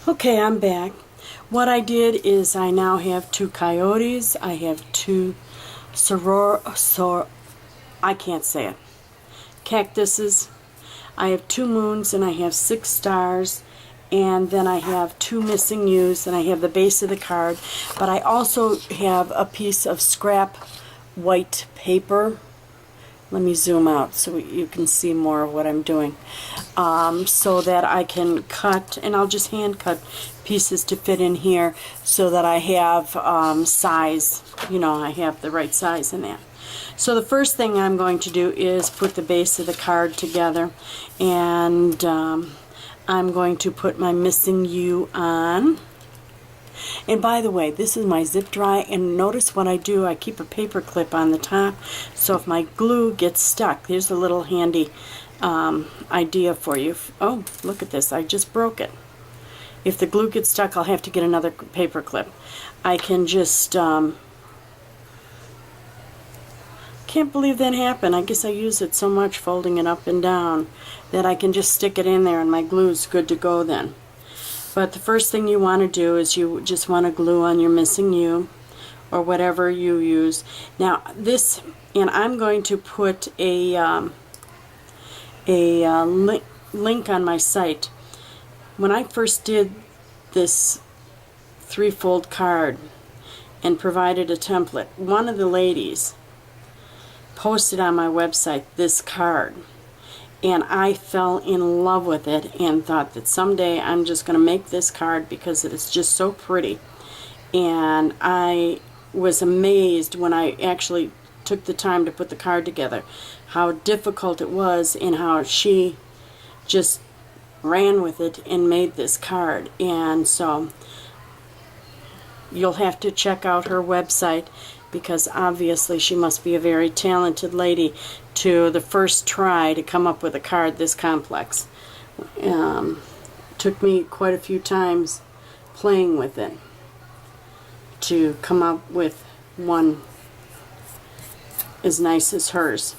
Okay, I'm back. What I did is I now have two coyotes. I have two I can't say it. Cactuses. I have two moons and I have 6 stars. And then I have 2 missing U's and I have the base of the card. But I also have a piece of scrap white paper. Let me zoom out so you can see more of what I'm doing. So that I can cut, and I'll just hand cut pieces to fit in here so that I have size, I have the right size in that. So the first thing I'm going to do is put the base of the card together, and I'm going to put my missing U on. And by the way, this is my zip dry, and notice what I do, I keep a paper clip on the top, so if my glue gets stuck, here's a little handy idea for you. Oh, look at this, I just broke it. If the glue gets stuck, I'll have to get another paper clip. I can just, can't believe that happened. I guess I use it so much, folding it up and down, that I can just stick it in there and my glue's good to go then. But the first thing you want to do is you just want to glue on your missing U or whatever you use. Now this, and I'm going to put a link on my site. When I first did this 3-fold card and provided a template, one of the ladies posted on my website this card. And I fell in love with it and thought that someday I'm just going to make this card because it's just so pretty. And I was amazed when I actually took the time to put the card together, how difficult it was and how she just ran with it and made this card. And so you'll have to check out her website, because obviously she must be a very talented lady to the first try to come up with a card this complex. Took me quite a few times playing with it to come up with one as nice as hers,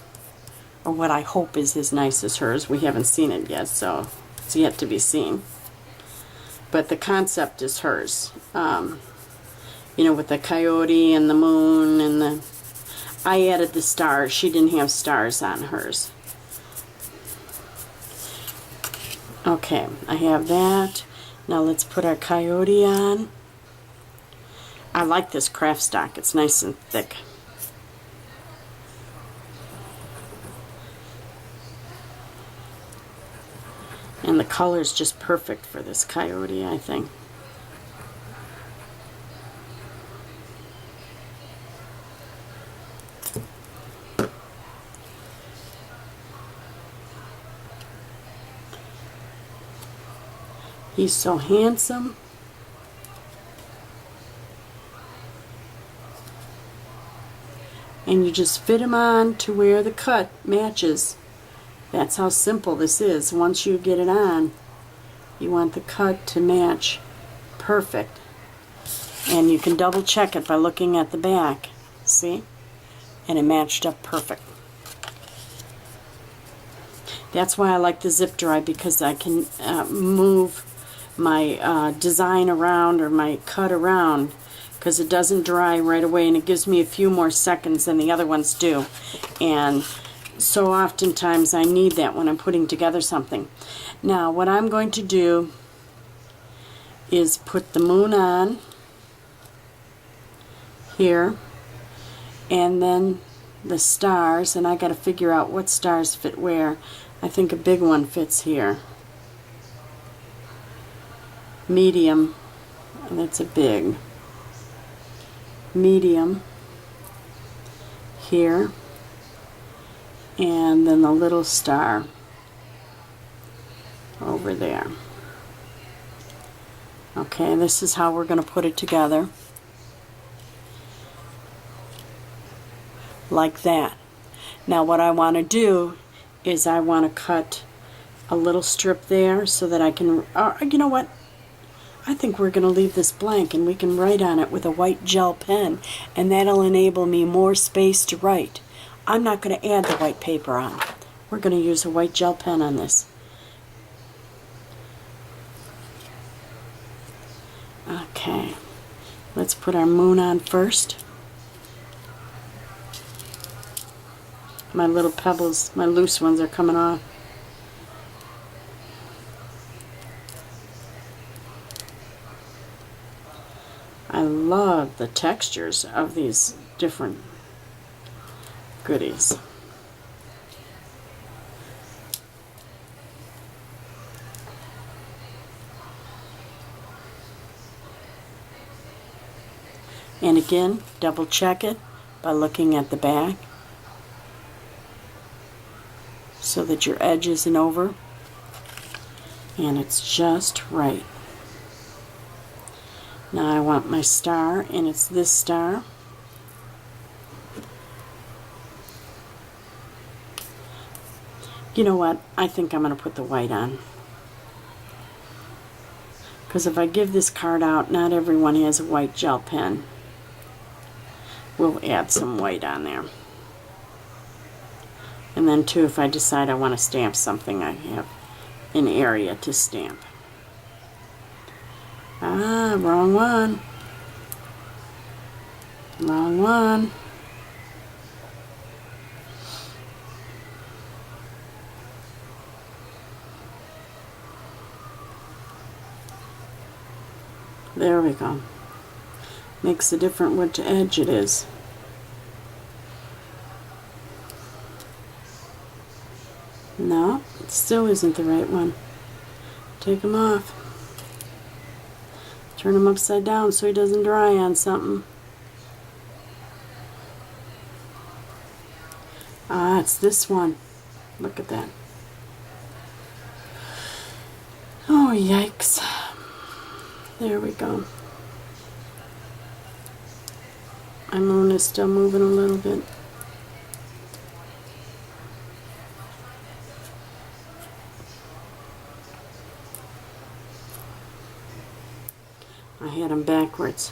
or what I hope is as nice as hers. We haven't seen it yet, so it's yet to be seen. But the concept is hers. With the coyote and the moon and the... I added the stars. She didn't have stars on hers. Okay, I have that. Now let's put our coyote on. I like this craft stock. It's nice and thick. And the color's just perfect for this coyote, I think. He's so handsome. And you just fit him on to where the cut matches. That's how simple this is. Once you get it on, you want the cut to match perfect. And you can double check it by looking at the back. See? And it matched up perfect. That's why I like the zip dry, because I can move my design around or my cut around, because it doesn't dry right away, and it gives me a few more seconds than the other ones do. And so oftentimes I need that when I'm putting together something. Now what I'm going to do is put the moon on here, and then the stars, and I got to figure out what stars fit where. I think a big one fits here. Medium, that's a big. Medium here, and then the little star over there. Okay, this is how we're going to put it together. Like that. Now what I want to do is I want to cut a little strip there so that I can, you know what? I think we're going to leave this blank and we can write on it with a white gel pen, and that'll enable me more space to write. I'm not going to add the white paper on. We're going to use a white gel pen on this. Let's put our moon on first. My little pebbles, my loose ones are coming off. I love the textures of these different goodies. And again, double check it by looking at the back so that your edge isn't over and it's just right. Now I want my star, and it's this star. You know what? I think I'm going to put the white on. Because if I give this card out, not everyone has a white gel pen. We'll add some white on there. And then too, if I decide I want to stamp something, I have an area to stamp. Ah, wrong one. Wrong one. There we go. Makes a difference which edge it is. No, it still isn't the right one. Take them off. Turn him upside down so he doesn't dry on something. Ah, it's this one. Look at that. Oh, yikes. There we go. My moon is still moving a little bit. I had them backwards.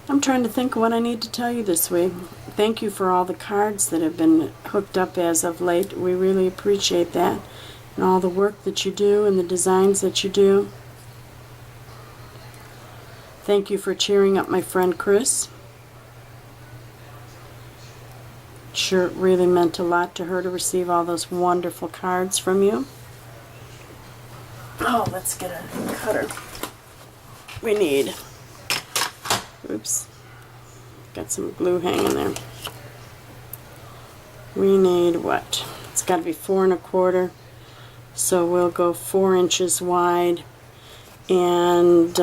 I'm trying to think of what I need to tell you this week. Thank you for all the cards that have been hooked up as of late. We really appreciate that. And all the work that you do and the designs that you do. Thank you for cheering up my friend Chris. Sure, it really meant a lot to her to receive all those wonderful cards from you. Oh, let's get a cutter. We need... Oops. Got some glue hanging there. We need what? It's got to be 4 1/4. So we'll go 4 inches wide. And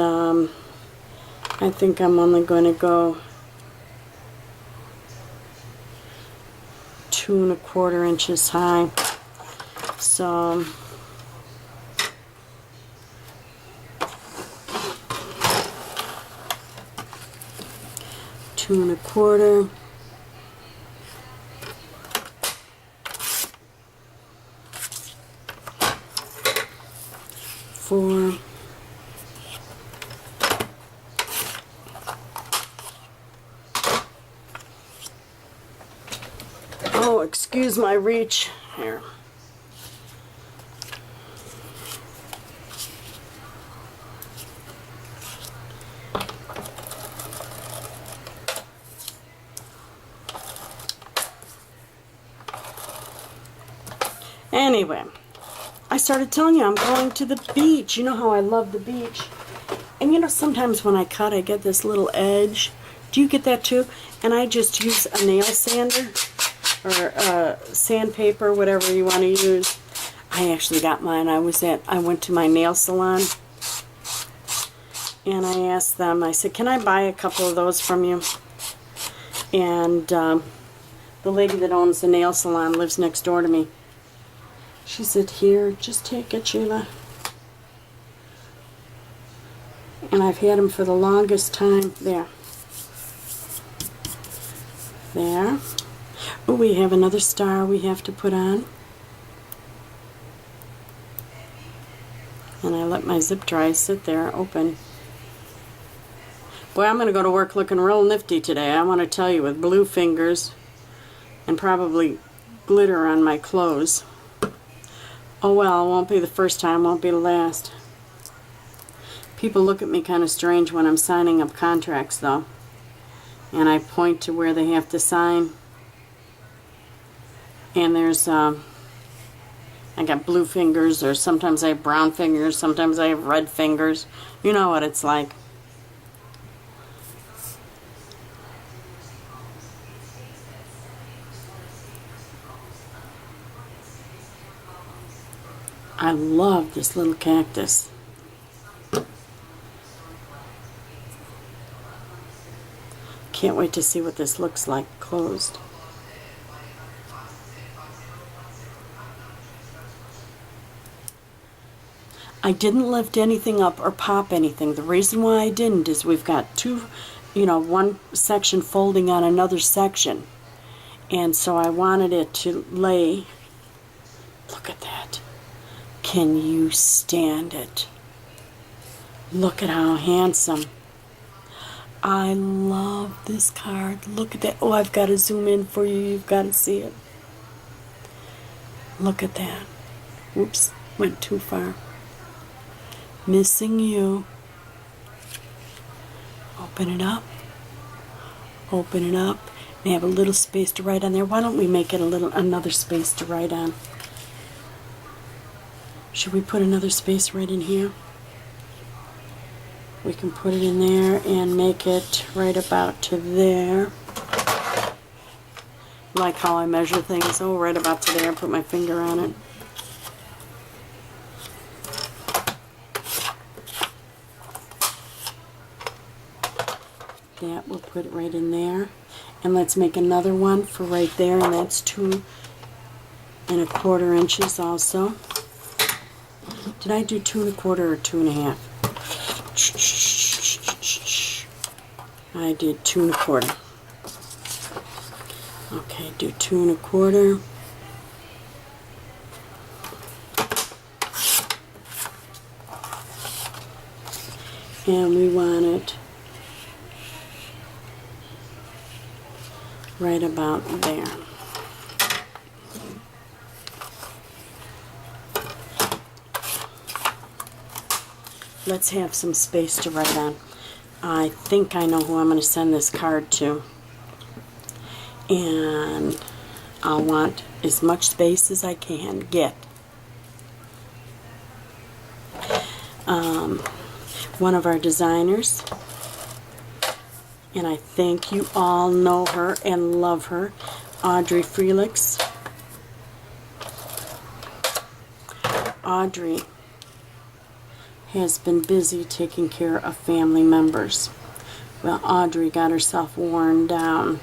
I think I'm only going to go 2 1/4 inches high. So 2 1/4. 4. Oh, excuse my reach here. Anyway, I started telling you I'm going to the beach. You know how I love the beach. And you know, sometimes when I cut, I get this little edge. Do you get that too? And I just use a nail sander or sandpaper, whatever you want to use. I actually got mine. I went to my nail salon and I asked them, I said, can I buy a couple of those from you? And the lady that owns the nail salon lives next door to me. She said, here, just take it, Sheila. And I've had them for the longest time. There. There. Oh, we have another star we have to put on. And I let my zip dry sit there open. Boy, I'm going to go to work looking real nifty today, I want to tell you, with blue fingers and probably glitter on my clothes. Oh well, it won't be the first time, won't be the last. People look at me kind of strange when I'm signing up contracts, though. And I point to where they have to sign. And there's, I got blue fingers, or sometimes I have brown fingers, sometimes I have red fingers. You know what it's like. I love this little cactus. Can't wait to see what this looks like closed. I didn't lift anything up or pop anything. The reason why I didn't is we've got one section folding on another section. And so I wanted it to lay. Look at that. Can you stand it? Look at how handsome. I love this card. Look at that. Oh, I've got to zoom in for you. You've got to see it. Look at that. Whoops, went too far. Missing you. Open it up. Open it up. And have a little space to write on there. Why don't we make it another space to write on? Should we put another space right in here? We can put it in there and make it right about to there. Like how I measure things. Oh, right about to there. Put my finger on it. That, we'll put it right in there. And let's make another one for right there, and that's 2 1/4 inches also. Did I do 2 1/4 or 2 1/2? I did 2 1/4. Okay, do 2 1/4. And we want it right about there. Let's have some space to write on. I think I know who I'm going to send this card to. And I'll want as much space as I can get. One of our designers, and I think you all know her and love her, Audrey Felix. Audrey has been busy taking care of family members. Well, Audrey got herself worn down,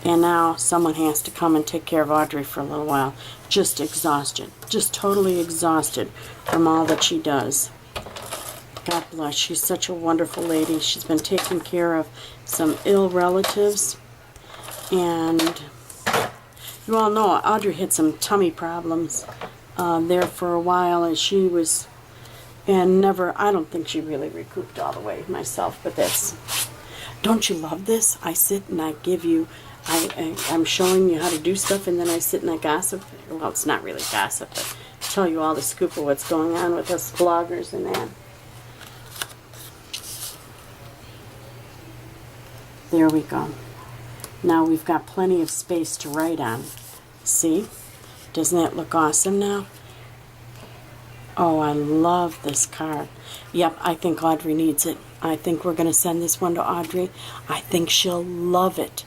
and now someone has to come and take care of Audrey for a little while. Just exhausted, just totally exhausted from all that she does. God bless, she's such a wonderful lady. She's been taking care of some ill relatives, and you all know Audrey had some tummy problems there for a while, and she was, and never, I don't think she really recouped all the way myself, but that's, don't you love this? I sit and I give you, I'm showing you how to do stuff, and then I sit and I gossip. Well, it's not really gossip, but tell you all the scoop of what's going on with us bloggers and that. There we go. Now we've got plenty of space to write on. See? Doesn't that look awesome now? Oh, I love this card. Yep, I think Audrey needs it. I think we're going to send this one to Audrey. I think she'll love it.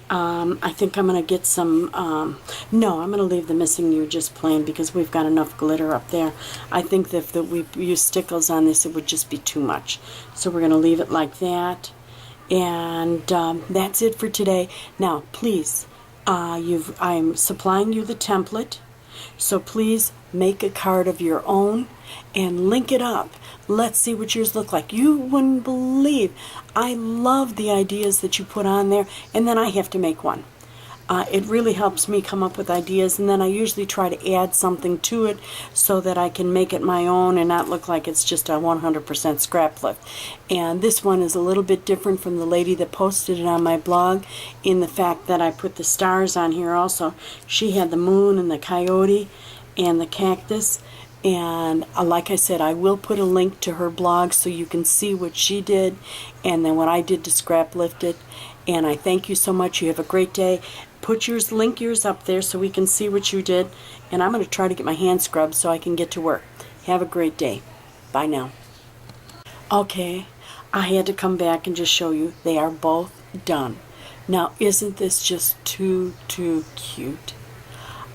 I think I'm going to get some, no, I'm going to leave the missing you just plain because we've got enough glitter up there. I think that if we use stickles on this, it would just be too much. So we're going to leave it like that. And that's it for today. Now, please, I'm supplying you the template, so please make a card of your own and link it up. Let's see what yours look like. You wouldn't believe. I love the ideas that you put on there, and then I have to make one. It really helps me come up with ideas, and then I usually try to add something to it so that I can make it my own and not look like it's just a 100% scrap lift. And this one is a little bit different from the lady that posted it on my blog in the fact that I put the stars on here also. She had the moon and the coyote and the cactus. And like I said, I will put a link to her blog so you can see what she did and then what I did to scrap lift it. And I thank you so much. You have a great day. Link yours up there so we can see what you did. And I'm going to try to get my hands scrubbed so I can get to work. Have a great day. Bye now. Okay, I had to come back and just show you they are both done. Now, isn't this just too cute?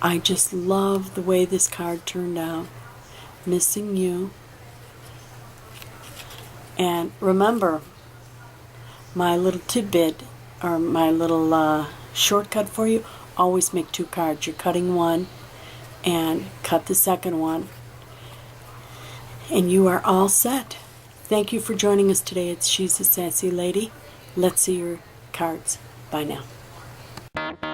I just love the way this card turned out. Missing you. And remember, my little tidbit or my little shortcut for you, always make 2 cards. You're cutting one and cut the second one, and you are all set. Thank you for joining us today. She's a Sassy Lady. Let's see your cards. Bye now.